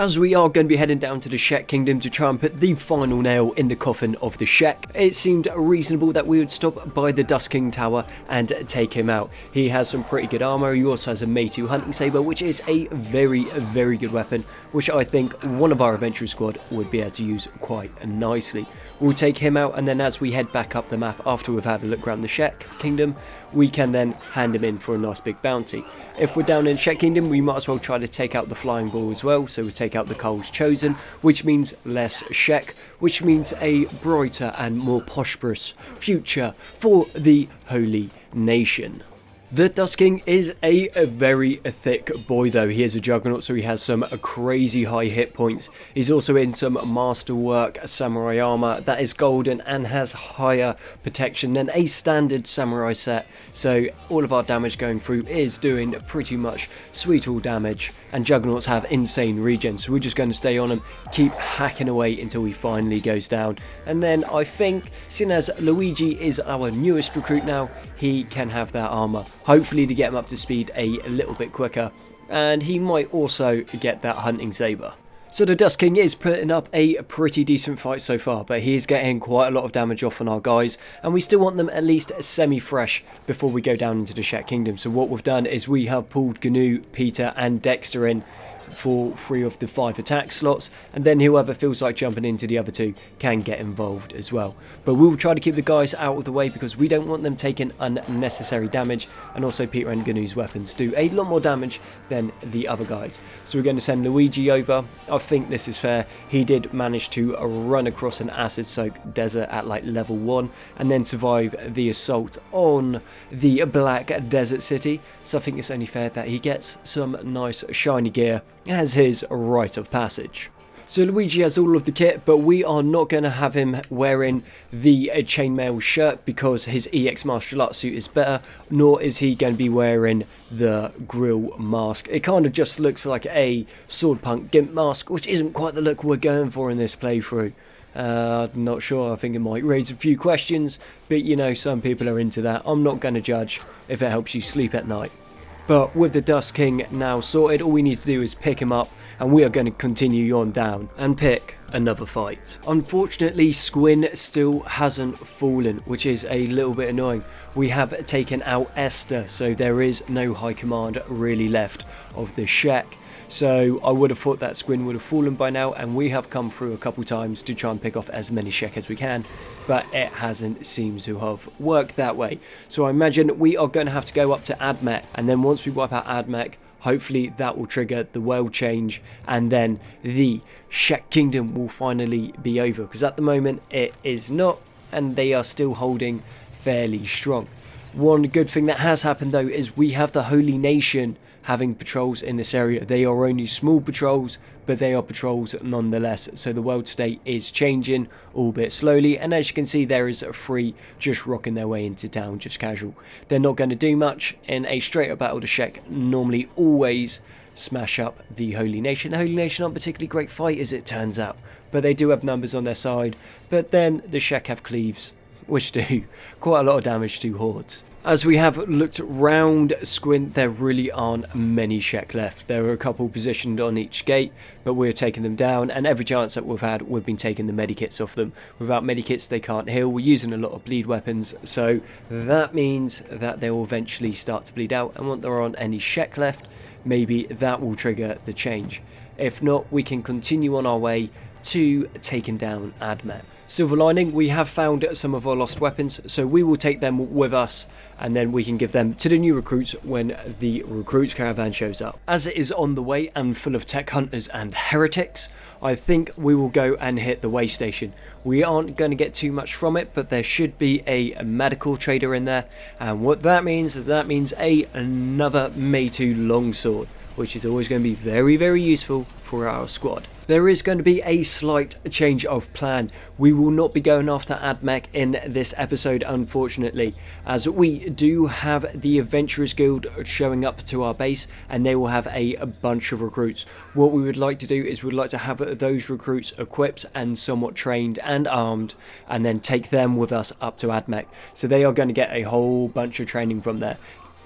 as we are going to be heading down to the Shek Kingdom to try and put the final nail in the coffin of the Shek, it seemed reasonable that we would stop by the Dusk King tower and take him out. He has some pretty good armor. He also has a May 2 hunting saber, which is a very good weapon, which I think one of our adventurers squad would be able to use quite nicely. We'll take him out, and then as we head back up the map after we've had a look around the Shek Kingdom, we can then hand him in for a nice big bounty. If we're down in Shek Kingdom, we might as well try to take out the Flying Bull as well, so we take out the Coal's Chosen, which means less Shek, which means a brighter and more prosperous future for the Holy Nation. The Dusk King is a very thick boy though. He is a juggernaut, so he has some crazy high hit points. He's also in some masterwork samurai armor that is golden and has higher protection than a standard samurai set. So all of our damage going through is doing pretty much sweet all damage, and juggernauts have insane regen, so we're just going to stay on him, keep hacking away until he finally goes down. And then I think, seeing as Luigi is our newest recruit now, he can have that armor, hopefully to get him up to speed a little bit quicker, and he might also get that hunting saber. So the Dusk King is putting up a pretty decent fight so far, but he is getting quite a lot of damage off on our guys, and we still want them at least semi-fresh before we go down into the Shek Kingdom. So what we've done is we have pulled GNU, Peter and Dexter in for 3 of the 5 attack slots, and then whoever feels like jumping into the other 2 can get involved as well. But we will try to keep the guys out of the way because we don't want them taking unnecessary damage, and also Peter and GNU's weapons do a lot more damage than the other guys. So we're going to send Luigi over. I think this is fair. He did manage to run across an acid-soaked desert at like level 1 and then survive the assault on the Black Desert City, so I think it's only fair that he gets some nice shiny gear as his rite of passage. So Luigi has all of the kit, but we are not going to have him wearing the chainmail shirt because his EX martial arts suit is better, nor is he going to be wearing the grill mask. It kind of just looks like a sword punk gimp mask, which isn't quite the look we're going for in this playthrough. I'm not sure, I think it might raise a few questions, but you know, some people are into that. I'm not going to judge if it helps you sleep at night. But with the Dusk King now sorted, all we need to do is pick him up, and we are going to continue on down and pick another fight. Unfortunately, Squin still hasn't fallen, which is a little bit annoying. We have taken out Esther, so there is no high command really left of the Shek. So I would have thought that Squin would have fallen by now, and we have come through a couple times to try and pick off as many Shek as we can, but it hasn't seemed to have worked that way. So I imagine we are going to have to go up to Admech, and then once we wipe out Admech, hopefully that will trigger the world change, and then the Shek Kingdom will finally be over, because at the moment it is not, and they are still holding fairly strong. One good thing that has happened though is we have the Holy Nation having patrols in this area. They are only small patrols, but they are patrols nonetheless, so the world state is changing, albeit slowly, and as you can see there is 3 just rocking their way into town, just casual. They're not going to do much. In a straight up battle, the Shek normally always smash up the Holy Nation. The Holy Nation aren't particularly great fighters, it turns out, but they do have numbers on their side. But then the Shek have cleaves, which do quite a lot of damage to hordes. As we have looked round Squint, there really aren't many Shek left. There are a couple positioned on each gate, but we're taking them down, and every chance that we've had, we've been taking the medikits off them. Without medikits, they can't heal. We're using a lot of bleed weapons, so that means that they will eventually start to bleed out, and once there aren't any Shek left, maybe that will trigger the change. If not, we can continue on our way to taking down Admech. Silver lining, we have found some of our lost weapons, so we will take them with us, and then we can give them to the new recruits when the recruits caravan shows up. As it is on the way and full of tech hunters and heretics, I think we will go and hit the way station. We aren't going to get too much from it, but there should be a medical trader in there, and what that means is another May 2 longsword, which is always going to be very useful for our squad. There is going to be a slight change of plan. We will not be going after Admech in this episode, unfortunately, as we do have the Adventurers Guild showing up to our base, and they will have a bunch of recruits. What we would like to do is we'd like to have those recruits equipped and somewhat trained and armed, and then take them with us up to Admech. So they are going to get a whole bunch of training from there.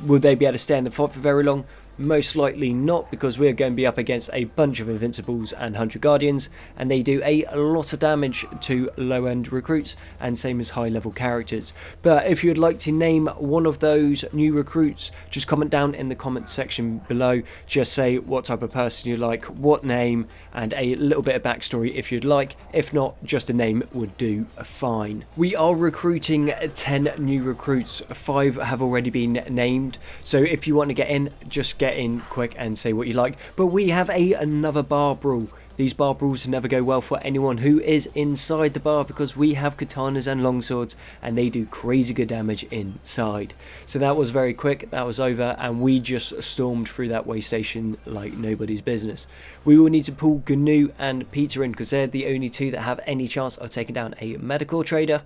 Will they be able to stay in the fight for very long? Most likely not, because we're going to be up against a bunch of Invincibles and 100 Guardians, and they do a lot of damage to low-end recruits, and same as high-level characters. But if you'd like to name one of those new recruits, just comment down in the comment section below. Just say what type of person you like, what name, and a little bit of backstory if you'd like. If not, just a name would do fine. We are recruiting 10 new recruits. 5 have already been named, so if you want to get in, just get in quick and say what you like. But we have another bar brawl. These bar brawls never go well for anyone who is inside the bar, because we have katanas and longswords and they do crazy good damage inside. So that was very quick, that was over, and we just stormed through that way station like nobody's business. We will need to pull Gnu and Peter in, because they're the only 2 that have any chance of taking down a medical trader.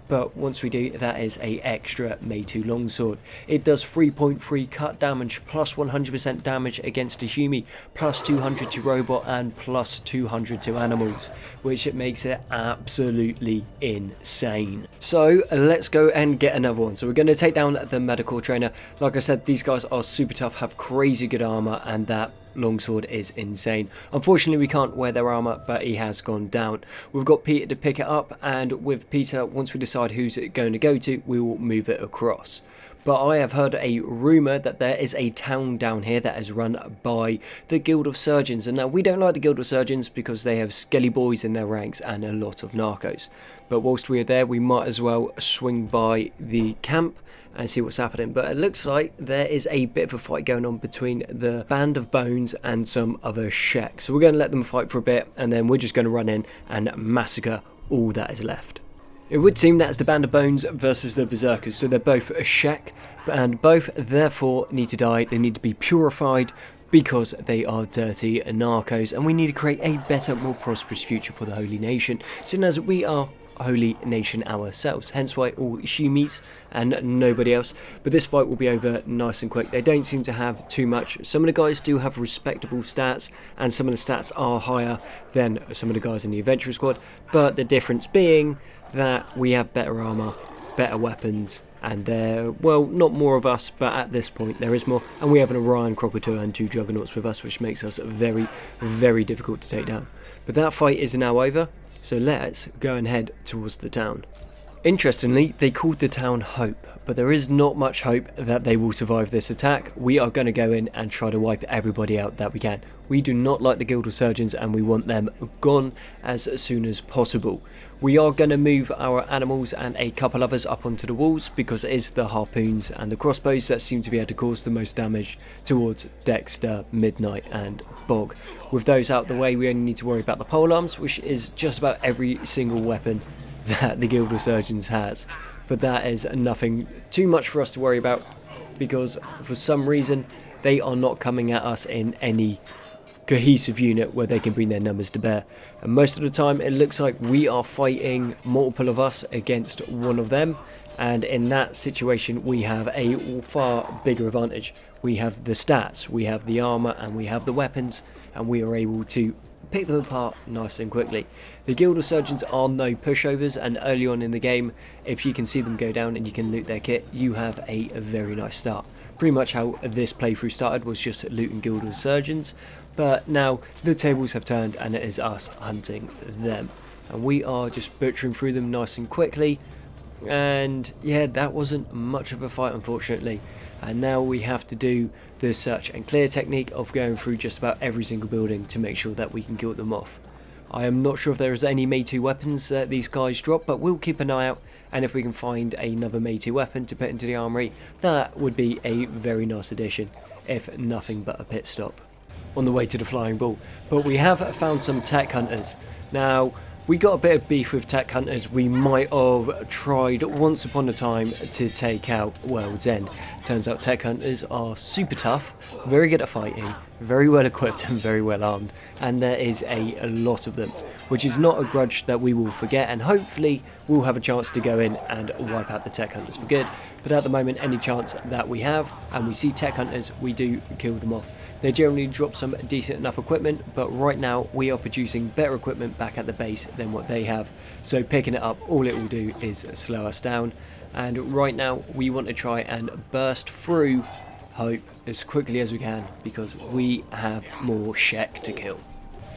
But once we do, that is a extra Mei-2 longsword. It does 3.3 cut damage, plus 100% damage against a Humi, plus 200 to robot, and plus 200 to animals, which it makes it absolutely insane. So let's go and get another one. So we're going to take down the medical trainer. Like I said, these guys are super tough, have crazy good armor, and that longsword is insane. Unfortunately, we can't wear their armor, but he has gone down. We've got Peter to pick it up, and with Peter, once we decide who's it going to go to, we will move it across. But I have heard a rumour that there is a town down here that is run by the Guild of Surgeons. And now, we don't like the Guild of Surgeons because they have skelly boys in their ranks and a lot of Narkos. But whilst we are there, we might as well swing by the camp and see what's happening. But it looks like there is a bit of a fight going on between the Band of Bones and some other Shek. So we're going to let them fight for a bit, and then we're just going to run in and massacre all that is left. It would seem that's the Band of Bones versus the Berserkers, so they're both a Shek, and both therefore need to die. They need to be purified because they are dirty Narkos, and we need to create a better, more prosperous future for the Holy Nation, seeing as we are a Holy Nation ourselves, hence why all Humis and nobody else. But this fight will be over nice and quick. They don't seem to have too much. Some of the guys do have respectable stats, and some of the stats are higher than some of the guys in the Adventurer Squad, but the difference being that we have better armor, better weapons, and there, well, not more of us, but at this point there is more, and we have an Orion Crocodile and 2 Juggernauts with us, which makes us very, very difficult to take down. But that fight is now over, so let's go and head towards the town. Interestingly, they called the town Hope, but there is not much hope that they will survive this attack. We are going to go in and try to wipe everybody out that we can. We do not like the Guild of Surgeons, and we want them gone as soon as possible. We are going to move our animals and a couple others up onto the walls, because it is the harpoons and the crossbows that seem to be able to cause the most damage towards Dexter, Midnight and Bog. With those out the way, we only need to worry about the polearms, which is just about every single weapon that the Guild of Surgeons has. But that is nothing too much for us to worry about, because for some reason they are not coming at us in any cohesive unit where they can bring their numbers to bear. And most of the time it looks like we are fighting multiple of us against one of them, and in that situation we have a far bigger advantage. We have the stats, we have the armor, and we have the weapons, and we are able to pick them apart nice and quickly. The Guild of Surgeons are no pushovers, and early on in the game, if you can see them go down and you can loot their kit, you have a very nice start. Pretty much how this playthrough started was just looting Guild of Surgeons, but now the tables have turned and it is us hunting them. And we are just butchering through them nice and quickly, and yeah, that wasn't much of a fight, unfortunately. And now we have to do the search and clear technique of going through just about every single building to make sure that we can kill them off. I am not sure if there is any Mei-2 weapons that these guys drop, but we'll keep an eye out, and if we can find another Mei-2 weapon to put into the armory, that would be a very nice addition, if nothing but a pit stop on the way to the flying ball. But we have found some tech hunters. Now, we got a bit of beef with tech hunters. We might have tried once upon a time to take out World's End. Turns out tech hunters are super tough, very good at fighting, very well equipped and very well armed, and there is a lot of them, which is not a grudge that we will forget, and hopefully we'll have a chance to go in and wipe out the tech hunters for good. But at the moment, any chance that we have and we see tech hunters, we do kill them off. They generally drop some decent enough equipment, but right now we are producing better equipment back at the base than what they have. So picking it up, all it will do is slow us down. And right now we want to try and burst through hope as quickly as we can because we have more Shek to kill.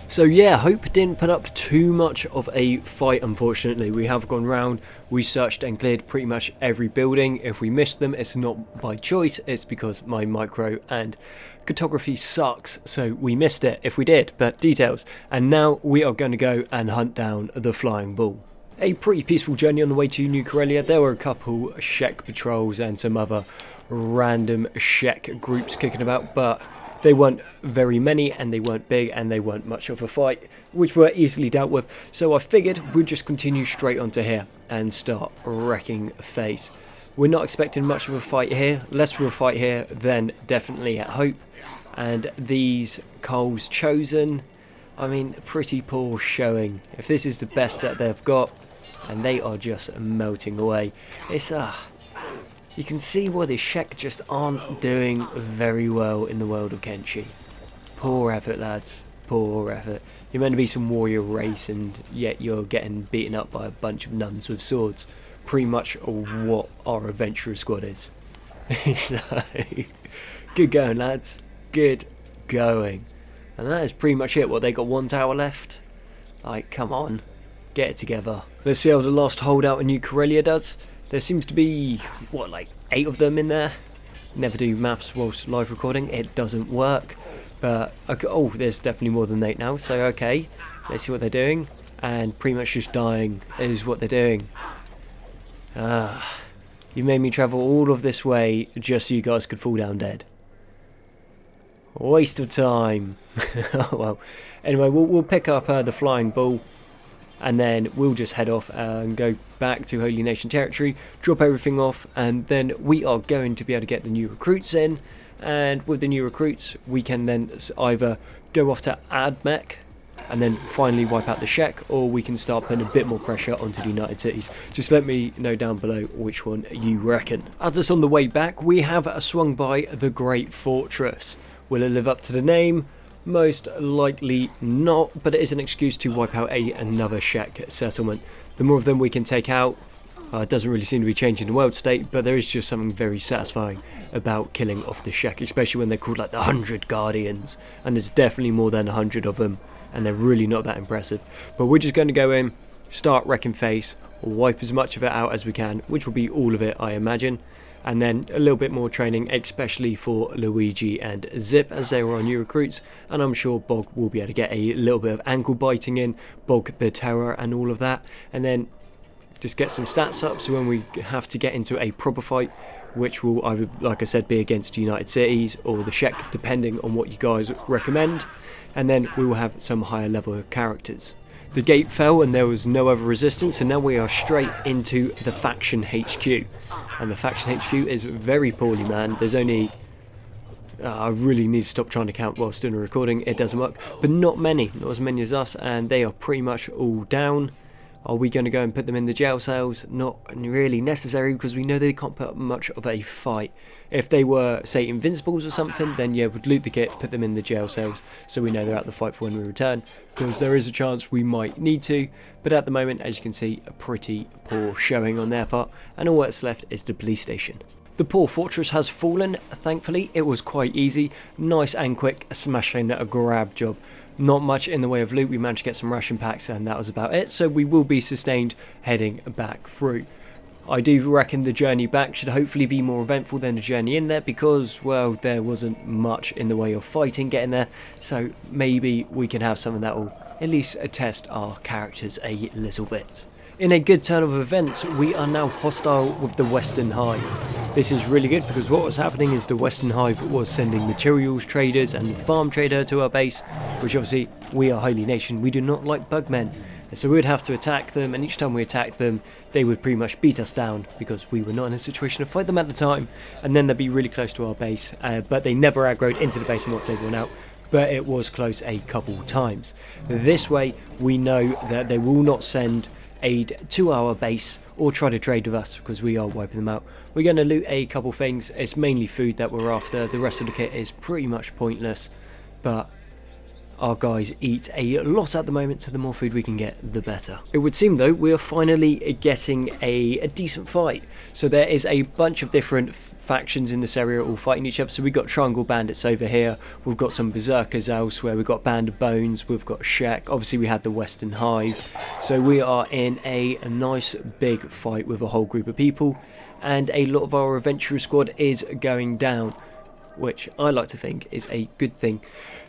So yeah, Hope didn't put up too much of a fight, unfortunately. We have gone round, we searched and cleared pretty much every building. If we missed them, it's not by choice, it's because my micro and cartography sucks, so we missed it if we did, but details. And now we are going to go and hunt down the Flying Bull. A pretty peaceful journey on the way to New Karelia. There were a couple Shek patrols and some other random Shek groups kicking about, but they weren't very many and they weren't big and they weren't much of a fight, which were easily dealt with. So I figured we'd just continue straight onto here and start wrecking face. We're not expecting much of a fight here. Less of a fight here than definitely at Hope. And these Coles chosen, I mean, pretty poor showing. If this is the best that they've got, and they are just melting away. It's you can see why the Shek just aren't doing very well in the world of Kenshi. Poor effort, lads. Poor effort. You're meant to be some warrior race, and yet you're getting beaten up by a bunch of nuns with swords. Pretty much what our adventurer squad is. So, good going, lads. Good going. And that is pretty much it. What, they got 1 tower left? Like, come on. Get it together. Let's see how the last holdout in New Karelia does. There seems to be, what, like 8 of them in there? Never do maths whilst live recording. It doesn't work. But, okay, oh, there's definitely more than 8 now. So, okay. Let's see what they're doing. And pretty much just dying is what they're doing. You made me travel all of this way just so you guys could fall down dead. Waste of time. Oh, well. Anyway, we'll pick up the Flying Bull. And then we'll just head off and go back to Holy Nation territory, drop everything off, and then we are going to be able to get the new recruits in. And with the new recruits, we can then either go off to Admech and then finally wipe out the Shek, or we can start putting a bit more pressure onto the United Cities. Just let me know down below which one you reckon. As it's on the way back, we have swung by the Great Fortress. Will it live up to the name? Most likely not, but it is an excuse to wipe out another Shek settlement. The more of them we can take out, it doesn't really seem to be changing the world state, but there is just something very satisfying about killing off the Shek, especially when they're called like the 100 Guardians, and there's definitely more than 100 of them, and they're really not that impressive. But we're just going to go in, start wrecking face, wipe as much of it out as we can, which will be all of it, I imagine. And then a little bit more training, especially for Luigi and Zip, as they were our new recruits. And I'm sure Bog will be able to get a little bit of ankle biting in, Bog the Terror and all of that. And then just get some stats up, so when we have to get into a proper fight, which will either, like I said, be against United Cities or the Shek, depending on what you guys recommend. And then we will have some higher level characters. The gate fell and there was no other resistance, so now we are straight into the faction HQ. And the faction HQ is very poorly manned. There's only... I really need to stop trying to count whilst doing a recording. It doesn't work. But not many. Not as many as us. And they are pretty much all down. Are we going to go and put them in the jail cells? Not really necessary, because we know they can't put up much of a fight. If they were, say, invincibles or something, then yeah, we'd loot the kit, put them in the jail cells, so we know they're out of the fight for when we return, because there is a chance we might need to. But at the moment, as you can see, a pretty poor showing on their part, and all that's left is the police station. The poor fortress has fallen, thankfully. It was quite easy, nice and quick, smashing a grab job. Not much in the way of loot. We managed to get some ration packs and that was about it, so we will be sustained heading back through. I do reckon the journey back should hopefully be more eventful than the journey in there, because, well, there wasn't much in the way of fighting getting there, so maybe we can have something that will at least test our characters a little bit. In a good turn of events, we are now hostile with the Western Hive. This is really good, because what was happening is the Western Hive was sending materials traders and farm trader to our base, which obviously we are Holy Nation, we do not like bugmen. And so we would have to attack them, and each time we attacked them, they would pretty much beat us down, because we were not in a situation to fight them at the time, and then they'd be really close to our base, but they never aggroed into the base and wiped everyone out. But it was close a couple times. This way, we know that they will not send aid to our base or try to trade with us, because we are wiping them out. We're going to loot a couple things. It's mainly food that we're after. The rest of the kit is pretty much pointless, but Our guys eat a lot at the moment, so the more food we can get, the better. It would seem, though, we are finally getting a decent fight. So there is a bunch of different factions in this area all fighting each other. So we've got Triangle Bandits over here, we've got some Berserkers elsewhere, we've got Band of Bones, we've got Shek, obviously we had the Western Hive. So we are in a nice big fight with a whole group of people, and a lot of our adventurer squad is going down, which I like to think is a good thing.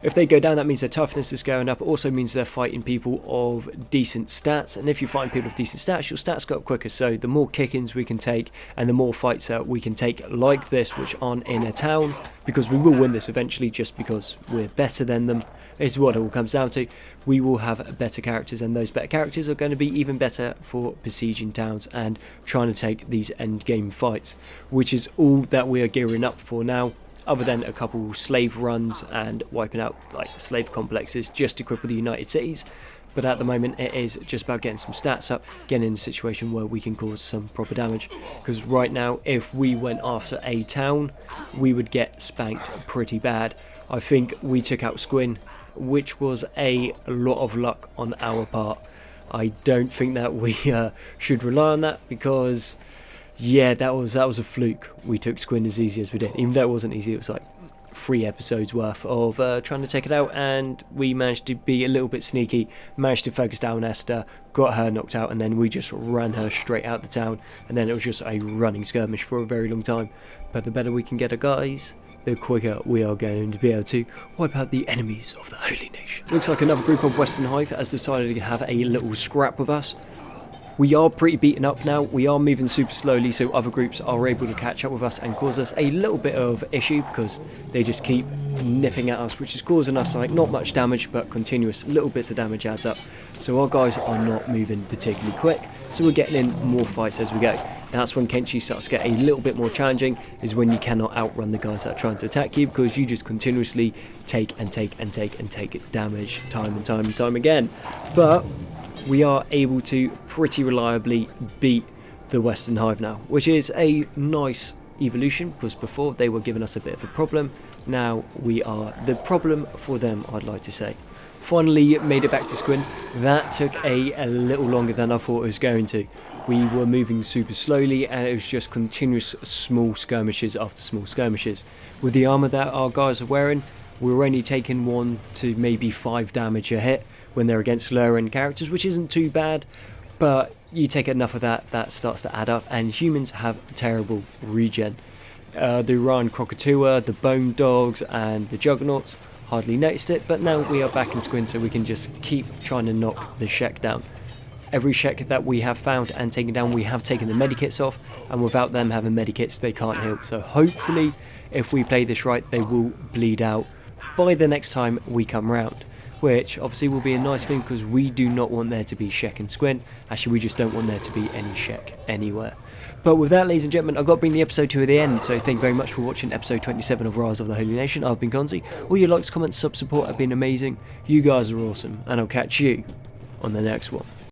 If they go down, that means their toughness is going up. It also means they're fighting people of decent stats, and if you find people of decent stats, your stats go up quicker. So the more kick-ins we can take and the more fights that we can take like this, which aren't in a town, because we will win this eventually just because we're better than them, is what it all comes down to. We will have better characters, and those better characters are going to be even better for besieging towns and trying to take these end game fights, which is all that we are gearing up for now, other than a couple slave runs and wiping out like slave complexes just to cripple the United Cities. But at the moment it is just about getting some stats up, getting in a situation where we can cause some proper damage, because right now if we went after a town we would get spanked pretty bad. I think we took out Squin, which was a lot of luck on our part. I don't think that we should rely on that, because yeah, that was a fluke. We took Squin as easy as we did. Even though it wasn't easy, it was like 3 episodes worth of trying to take it out, and we managed to be a little bit sneaky, managed to focus down Esther, got her knocked out, and then we just ran her straight out the town, and then it was just a running skirmish for a very long time. But the better we can get our guys, the quicker we are going to be able to wipe out the enemies of the Holy Nation. Looks like another group of Western Hive has decided to have a little scrap with us. We are pretty beaten up now, we are moving super slowly, so other groups are able to catch up with us and cause us a little bit of issue, because they just keep nipping at us, which is causing us like not much damage, but continuous little bits of damage adds up. So our guys are not moving particularly quick, so we're getting in more fights as we go. That's when Kenshi starts to get a little bit more challenging, is when you cannot outrun the guys that are trying to attack you, because you just continuously take and take and take and take damage time and time and time again. But we are able to pretty reliably beat the Western Hive now, which is a nice evolution, because before they were giving us a bit of a problem. Now we are the problem for them, I'd like to say. Finally made it back to Squin. That took a little longer than I thought it was going to. We were moving super slowly, and it was just continuous small skirmishes after small skirmishes. With the armour that our guys are wearing, we're only taking 1 to maybe 5 damage a hit when they're against lower end characters, which isn't too bad, but you take enough of that, that starts to add up, and humans have terrible regen. The Orion Krakatoa, the Bone Dogs and the Juggernauts hardly noticed it, but now we are back in Squin, so we can just keep trying to knock the Shek down. Every Shek that we have found and taken down, we have taken the medikits off, and without them having medikits they can't heal, so hopefully if we play this right they will bleed out by the next time we come round, which obviously will be a nice thing, because we do not want there to be Shek and Squin. Actually, we just don't want there to be any Shek anywhere. But with that, ladies and gentlemen, I've got to bring the episode to the end, so thank you very much for watching episode 27 of Rise of the Holy Nation. I've been Konzi. All your likes, comments, sub support have been amazing. You guys are awesome, and I'll catch you on the next one.